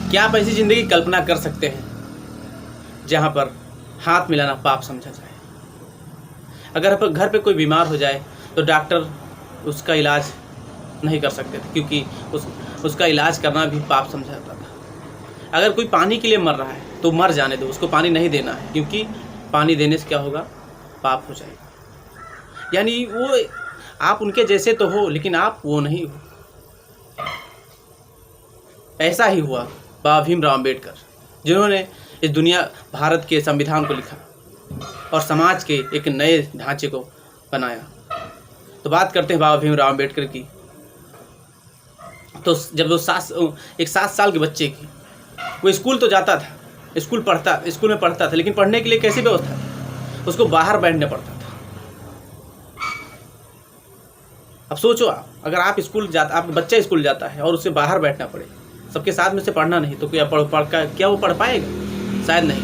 क्या आप ऐसी ज़िंदगी की कल्पना कर सकते हैं जहाँ पर हाथ मिलाना पाप समझा जाए? अगर घर पे कोई बीमार हो जाए तो डॉक्टर उसका इलाज नहीं कर सकते थे, क्योंकि उसका इलाज करना भी पाप समझा जाता था। अगर कोई पानी के लिए मर रहा है तो मर जाने दो, उसको पानी नहीं देना है, क्योंकि पानी देने से क्या होगा? पाप हो जाएगा। यानी वो आप उनके जैसे तो हो, लेकिन आप वो नहीं हो। ऐसा ही हुआ बाबा भीमराव अम्बेडकर, जिन्होंने इस दुनिया भारत के संविधान को लिखा और समाज के एक नए ढांचे को बनाया। तो बात करते हैं बाबा भीमराव अम्बेडकर की। तो जब वो 7 साल के बच्चे की, वो स्कूल तो जाता था, स्कूल में पढ़ता था, लेकिन पढ़ने के लिए कैसी व्यवस्था थी? उसको बाहर बैठना पड़ता था। अब सोचो, अगर आप आपका बच्चा स्कूल जाता है और उसे बाहर बैठना पड़े, सबके साथ में से पढ़ना नहीं, तो क्या वो पढ़ पाएगा? शायद नहीं।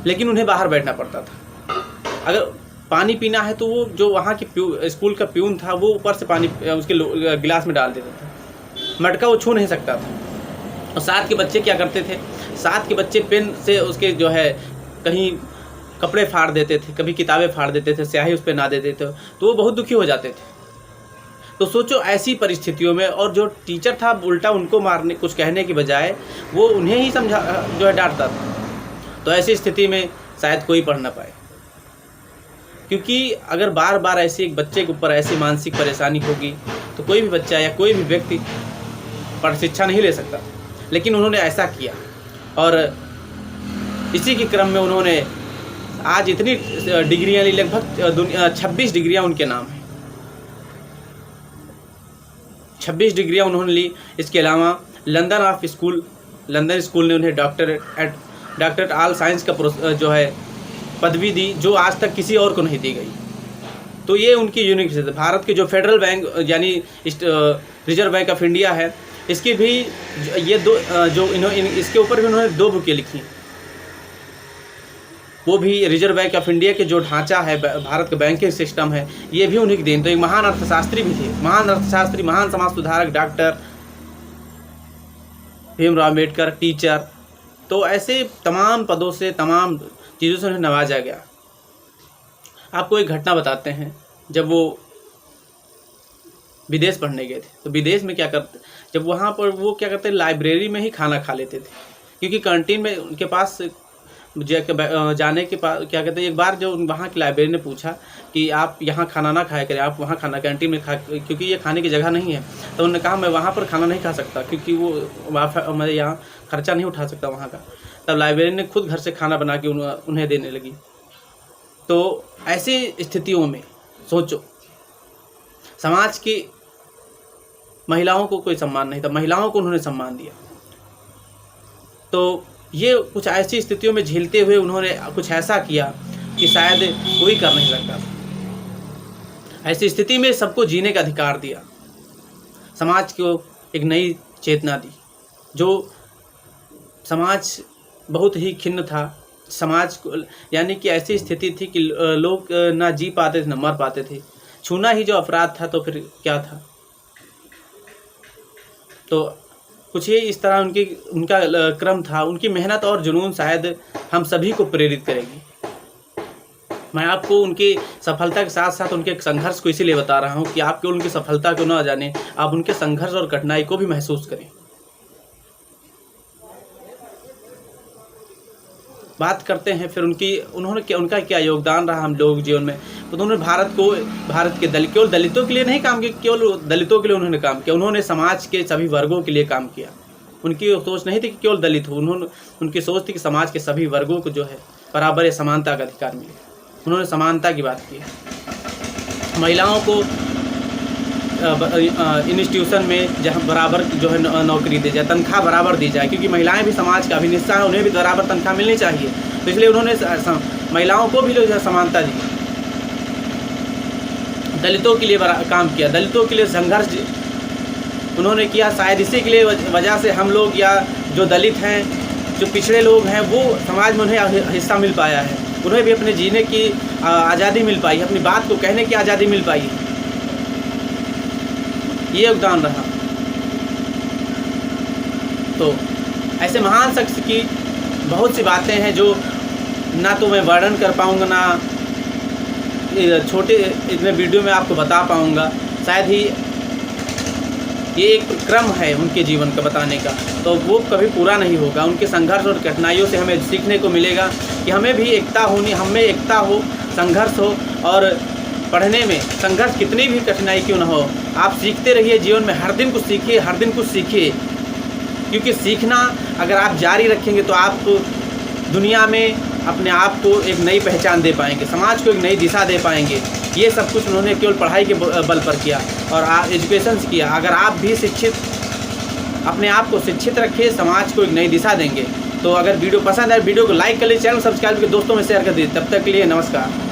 लेकिन उन्हें बाहर बैठना पड़ता था। अगर पानी पीना है तो वो जो वहाँ के स्कूल का प्यून था, वो ऊपर से पानी उसके गिलास में डाल देता था। मटका वो छू नहीं सकता था। और साथ के बच्चे क्या करते थे? साथ के बच्चे पेन से उसके जो है कहीं कपड़े फाड़ देते थे, कभी किताबें फाड़ देते थे, स्याही उस पर ना देते थे, तो वो बहुत दुखी हो जाते थे। तो सोचो ऐसी परिस्थितियों में, और जो टीचर था उल्टा उनको मारने, कुछ कहने की बजाय वो उन्हें ही जो है डांटता था। तो ऐसी स्थिति में शायद कोई पढ़ ना पाए, क्योंकि अगर बार बार ऐसे एक बच्चे के ऊपर ऐसी मानसिक परेशानी होगी तो कोई भी बच्चा या कोई भी व्यक्ति शिक्षा नहीं ले सकता। लेकिन उन्होंने ऐसा किया, और इसी के क्रम में उन्होंने आज इतनी डिग्रियां ली, लगभग 26 डिग्रियां उनके नाम हैं। 26 डिग्रियां उन्होंने ली। इसके अलावा लंदन स्कूल ने उन्हें डॉक्टरेट ऑल साइंस का जो है पदवी दी, जो आज तक किसी और को नहीं दी गई। तो ये उनकी यूनिक है। भारत के जो फेडरल बैंक यानी रिजर्व बैंक ऑफ इंडिया है, इसकी भी ये इसके ऊपर भी उन्होंने 2 बुकें लिखी। वो भी रिजर्व बैंक ऑफ इंडिया के जो ढांचा है, भारत का बैंकिंग सिस्टम है, ये भी उन्हीं की देन। तो एक महान अर्थशास्त्री भी थे, महान समाज सुधारक डॉक्टर भीमराव अम्बेडकर, टीचर। तो ऐसे तमाम पदों से, तमाम चीज़ों से उन्हें नवाजा गया। आपको एक घटना बताते हैं। जब वो विदेश पढ़ने गए थे, तो विदेश में क्या करते, जब वहाँ पर वो क्या करते, लाइब्रेरी में ही खाना खा लेते थे, क्योंकि कैंटीन में उनके पास जाने के पास क्या कहते हैं, एक बार जो वहाँ की लाइब्रेरी ने पूछा कि आप यहाँ खाना ना खाया करें, आप वहाँ खाना कैंटीन में क्योंकि ये खाने की जगह नहीं है। तो उन्होंने कहा मैं वहाँ पर खाना नहीं खा सकता, क्योंकि वो मैं यहाँ खर्चा नहीं उठा सकता वहाँ का। तब लाइब्रेरी ने खुद घर से खाना बना के उन्हें देने लगी। तो ऐसी स्थितियों में सोचो, समाज की महिलाओं को कोई सम्मान नहीं था, महिलाओं को उन्होंने सम्मान दिया। तो ये कुछ ऐसी स्थितियों में झेलते हुए उन्होंने कुछ ऐसा किया कि शायद कोई कर नहीं सकता। ऐसी स्थिति में सबको जीने का अधिकार दिया, समाज को एक नई चेतना दी। जो समाज बहुत ही खिन्न था, समाज को यानी कि ऐसी स्थिति थी कि लोग ना जी पाते थे ना मर पाते थे। छूना ही जो अपराध था, तो फिर क्या था। तो कुछ ही इस तरह उनका क्रम था। उनकी मेहनत और जुनून शायद हम सभी को प्रेरित करेगी। मैं आपको उनकी सफलता के साथ साथ उनके संघर्ष को इसीलिए बता रहा हूँ कि आप केवल उनकी सफलता को ना जाने, आप उनके संघर्ष और कठिनाई को भी महसूस करें। बात करते हैं फिर उनका क्या योगदान रहा हम लोग जीवन में। तो उन्होंने भारत के केवल दलितों के लिए नहीं काम किया, केवल दलितों के लिए उन्होंने काम किया, उन्होंने समाज के सभी वर्गों के लिए काम किया। उनकी सोच नहीं थी कि केवल दलित हो, उनकी सोच थी कि समाज के सभी वर्गों को जो है बराबर या समानता का अधिकार मिले। उन्होंने समानता की बात की। महिलाओं को इंस्टीट्यूशन में जहाँ बराबर जो है नौकरी दी जाए, तनख्वाह बराबर दी जाए, क्योंकि महिलाएं भी समाज का अभिन्न हिस्सा है, उन्हें भी बराबर तनख्वाह मिलनी चाहिए। तो इसलिए उन्होंने महिलाओं को भी जो है समानता दी। दलितों के लिए काम किया, दलितों के लिए संघर्ष उन्होंने किया। शायद इसी के लिए वजह से हम लोग या जो दलित हैं, जो पिछड़े लोग हैं, वो समाज में उन्हें हिस्सा मिल पाया है। उन्हें भी अपने जीने की आज़ादी मिल पाई है, अपनी बात को कहने की आज़ादी मिल पाई है। ये योगदान रहा। दोस्तों, ऐसे महान शख्स की बहुत सी बातें हैं जो ना तो मैं वर्णन कर पाऊँगा, ना छोटे इतने वीडियो में आपको बता पाऊँगा। शायद ही ये एक क्रम है उनके जीवन का बताने का, तो वो कभी पूरा नहीं होगा। उनके संघर्ष और कठिनाइयों से हमें सीखने को मिलेगा कि हमें भी एकता होनी, हमें एकता हो, संघर्ष हो, और पढ़ने में संघर्ष कितनी भी कठिनाई क्यों ना हो, आप सीखते रहिए जीवन में, हर दिन कुछ सीखिए, हर दिन कुछ सीखिए, क्योंकि सीखना अगर आप जारी रखेंगे तो आप दुनिया में अपने आप को एक नई पहचान दे पाएंगे, समाज को एक नई दिशा दे पाएंगे। ये सब कुछ उन्होंने केवल पढ़ाई के बल पर किया और एजुकेशन से किया। अगर आप भी शिक्षित, अपने आप को शिक्षित रखिए, समाज को एक नई दिशा देंगे। तो अगर वीडियो पसंद आए, वीडियो को लाइक कर लीजिए, चैनल सब्सक्राइब करके दोस्तों में शेयर कर दीजिए। तब तक के लिए नमस्कार।